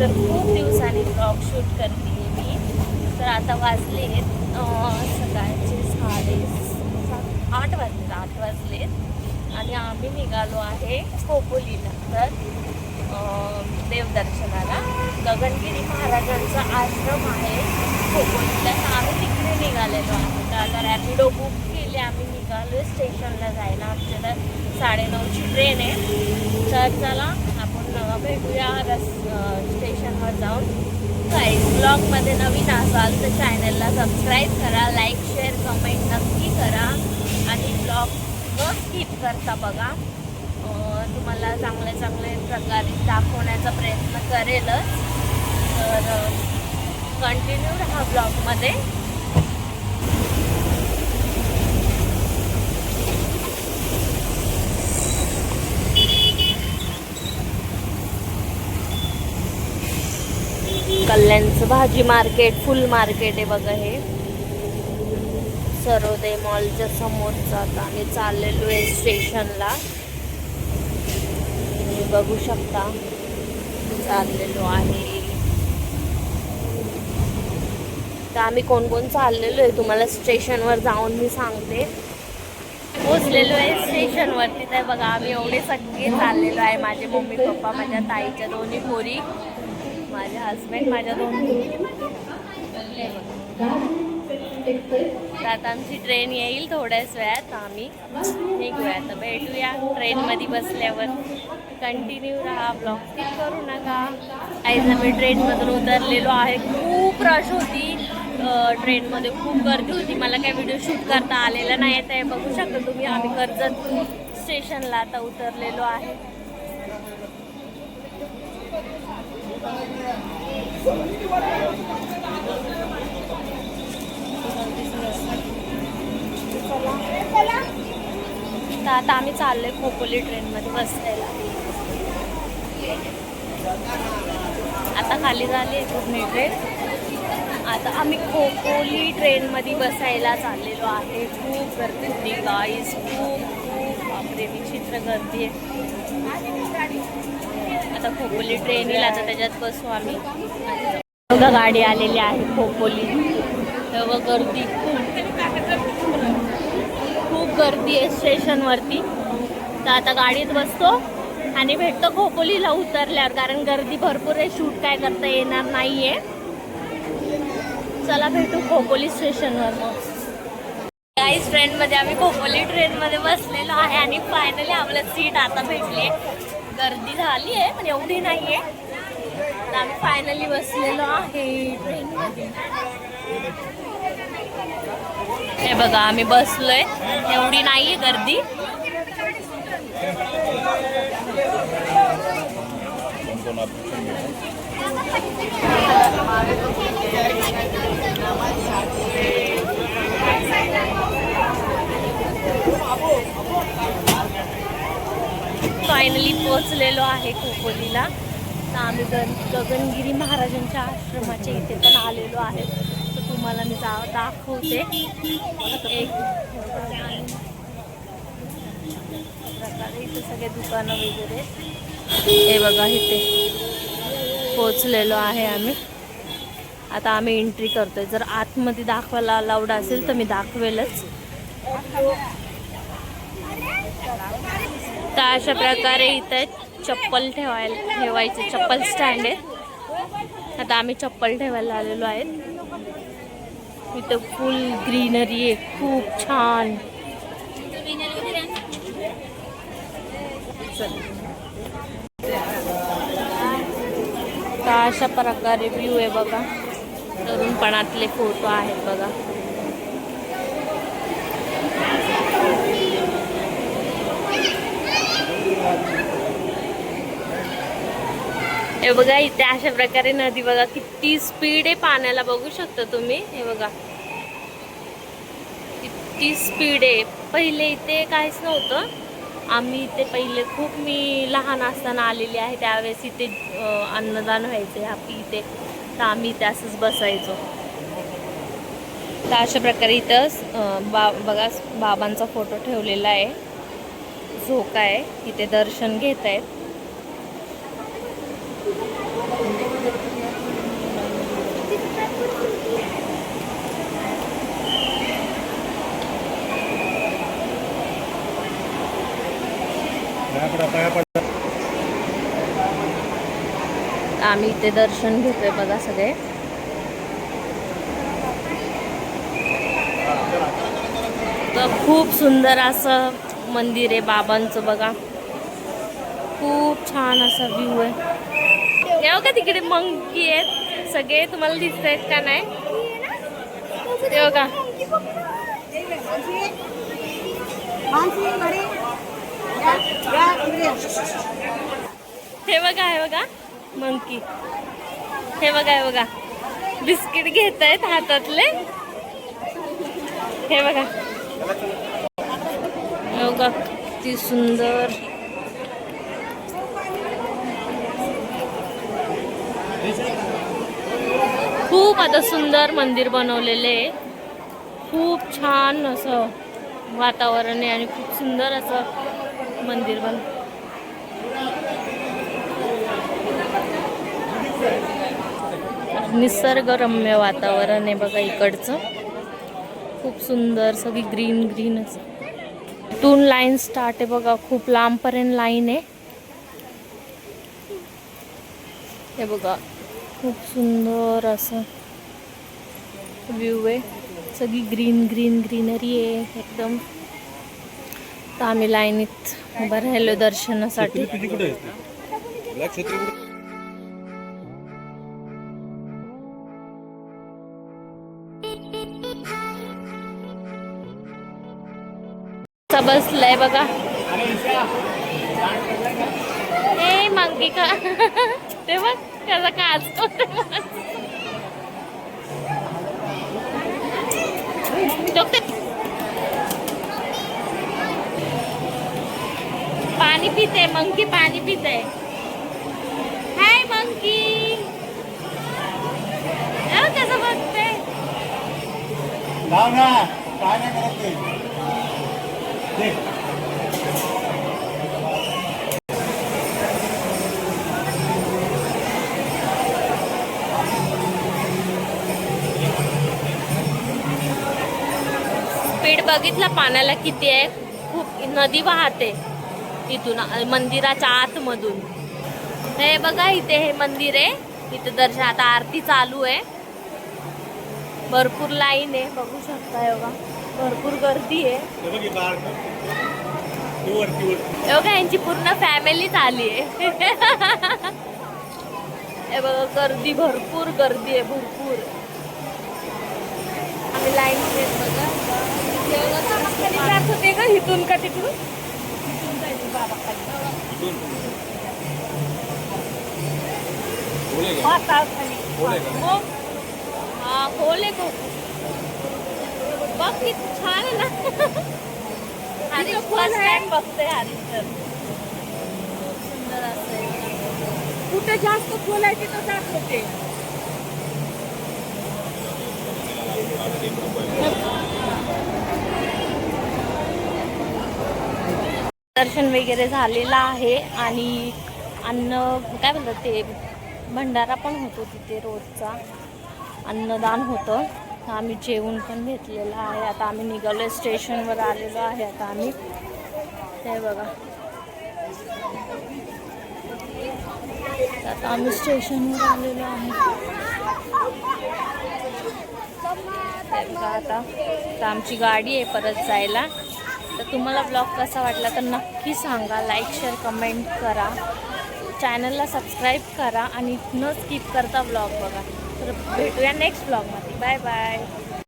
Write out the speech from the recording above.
तर खूप दिवसांनी ब्लॉग शूट करते मी. तर आता वाजलेत सकाळचे 8 वाजलेत आणि आम्ही निघालो आहे खोपोलीला. तर देवदर्शनाला गगनगिरी महाराजांचा आश्रम आहे खोपोलीला, तर आम्ही तिकडे निघालेलो आहे. तर आता रॅपिडो बुक केली, आम्ही निघालो स्टेशनला जायला. आमच्याला 9:30ची ट्रेन आहे. तर चला आपण भेटूया स्टेशनवर जाऊन. गाईज, ब्लॉगमध्ये नवीन असाल तर चॅनलला सबस्क्राईब करा, लाईक शेअर कमेंट नक्की करा आणि ब्लॉग न स्किप करता बघा. तुम्हाला चांगले प्रकारे दाखवण्याचा प्रयत्न करेलच. तर कंटिन्यू राहा ब्लॉगमध्ये. कल्याणचं भाजी मार्केट, फुल मार्केट आहे बघा. हे सर्वोदय मॉलच्या समोरचं. आता आम्ही चाललेलो आहे स्टेशनला, तुम्ही बघू शकता चाललेलो आहे. तर आम्ही कोण चाललेलो आहे तुम्हाला स्टेशनवर जाऊन मी सांगते. पोचलेलो आहे स्टेशनवरती. तर बघा आम्ही एवढे सगळे चाललेलो आहे. माझे मम्मी पप्पा, माझ्या ताईच्या दोन्ही पोरी, माझे हस्बंड, माझ्या 2 मुली. तर आता आमची ट्रेन येईल थोड्याच वेळात, आम्ही निघूया. तर भेटूया ट्रेनमध्ये बसल्यावर. कंटिन्यू राहा, ब्लॉग स्किप करू नका. आज आम्ही ट्रेनमधून उतरलेलो आहे. खूप रश होती ट्रेनमध्ये, खूप गर्दी होती. मला काही व्हिडिओ शूट करता आलेला नाही. ते बघू शकता तुम्ही. आम्ही कर्जत स्टेशनला आता उतरलेलो आहे. तर आता आम्ही चाललोय खोपोली ट्रेनमध्ये बसायला. आता खाली झाली आहे पूर्ण ट्रेन. आता आम्ही खोपोली ट्रेनमध्ये बसायला चाललेलो आहे. खूप गर्दी होती गाईस, खूप बापरे, विचित्र गर्दी आहे. आता खोपोली ट्रेन येईल, आता त्याच्यात बसू आम्ही. बघा गाडी आलेली आहे खोपोली. तेव्हा गर्दी खूप गर्दी आहे स्टेशनवरती. तर आता गाडीत बसतो आणि भेटतो खोपोलीला उतरल्यावर, कारण गर्दी भरपूर आहे. शूट काय करता येणार नाही आहे. चला भेटू खोपोली स्टेशनवर. मग गाईस, ट्रेनमध्ये आम्ही खोपोली ट्रेनमध्ये बसलेलो आहे आणि फायनली आपल्याला सीट आता भेटली. गर्दी झाली आहे पण एवढी नाही आहे. तर आम्ही फायनली बसलेलो आहे ट्रेनमध्ये. हे बघा आम्ही बसलोय, एवढी नाही आहे गर्दी. फायनली पोचलेलो आहे खोपोलीला. तर आम्ही गगनगिरी महाराजांच्या आश्रमाच्या इथे पण आलेलो आहे. तर तुम्हाला मी दाखवते. एक प्रकारे इथे सगळे दुकानं वगैरे. हे बघा इथे पोचलेलो आहे आम्ही. आता आम्ही एंट्री करतोय. जर आतमध्ये दाखवायला अलाउड असेल तर मी दाखवेलच. तर अशा प्रकारे इथे चप्पल ठेवायचे चप्पल स्टँड आहे. आता आम्ही चप्पल ठेवायला आलेलो आहे. इथं फुल ग्रीनरी आहे, खूप छान. तर अशा प्रकारे व्ह्यू आहे बघा. तरुणपणातले फोटो आहेत बघा. हे बघा इथे अशा प्रकारे नदी बघा, किती स्पीड आहे पाण्याला, बघू शकता तुम्ही. हे बघा किती स्पीड आहे. पहिले इथे काहीच नव्हतं. आम्ही इथे पहिले मी लहान असताना आलेली आहे, त्यावेळेस इथे अन्नदान व्हायचे इथे. तर आम्ही इथे असंच बसायचो. तर अशा प्रकारे इथं बघा बाबांचा फोटो ठेवलेला आहे. झोका आहे, इथे दर्शन घेत आहेत. आम्ही इथे दर्शन घेतोय बघा सगळे. तर खूप सुंदर असं मंदिर आहे बाबांचं बघा. खूप छान असा व्ह्यू आहे. तेव्हा का तिकडे मंकी आहेत सगळे, तुम्हाला दिसत आहेत का नाही? तेव्हा का हे बघा, हे बघा मंकी. हे बघा, हे बघा बिस्किट घेत आहेत हातातले. हे बघा, हे बघा किती सुंदर. खूप आता सुंदर मंदिर बनवलेले आहे. खूप छान असं वातावरण आहे आणि खूप सुंदर असं मंदिर निसर्गरम्य वातावरण आहे बघा इकडचं. खूप सुंदर सगळी ग्रीन ग्रीन असं. इथून लाईन स्टार्ट आहे बघा, खूप लांबपर्यंत लाईन आहे. हे बघा खूप सुंदर असं व्ह्यू आहे. सगळी ग्रीन ग्रीन ग्रीनरी आहे एकदम. तर आम्ही लाईनीत उभं राहिलो दर्शनासाठी. बसलाय बघा. ए मंकी का ते बघ त्याचा काच. पाणी पिते मंकी, पाणी पिते. हाय मंकी, कसं बघते. स्पीड बघितला पाण्याला किती आहे. खूप नदी वाहते इथून मंदिराच्या आतमधून. हे बघा इथे हे मंदिर आहे. इथे दर्शन आता आरती चालू आहे. भरपूर लाईन आहे बघू शकता. बघा भरपूर गर्दी आहे. बघा यांची पूर्ण फॅमिलीच आली आहे. हे बघा गर्दी, भरपूर गर्दी आहे भरपूर. आम्ही लाईन बघा होते का इथून का तिकडून. हा खोल आहे खूप. बघ किती छान आहे ना. हरीश फर्स्ट टाइम बघतोय. हरीश तर सुंदर असं. कुठे जास्त खोल आहे तिथं दाखवते. दर्शन वगैरे झालेलं आहे आणि अन्न काय बोलतात ते भंडारा पण होतो तिथे रोजचा. अन्नदान होतं. आम्ही जेवण पण घेतलेलं आहे. आता आम्ही निघालो स्टेशनवर आलेलो आहे. आता आम्ही हे बघा आता आम्ही स्टेशनवर आलेलो आहे. आता आमची गाडी आहे परत जायला. तर तुम्हाला ब्लॉग कसा वाटला तर नक्की सांगा. लाईक शेअर कमेंट करा. चॅनलला सबस्क्राईब करा आणि न स्किप करता ब्लॉग बघा. तर भेटूया नेक्स्ट ब्लॉगमध्ये. Bye bye.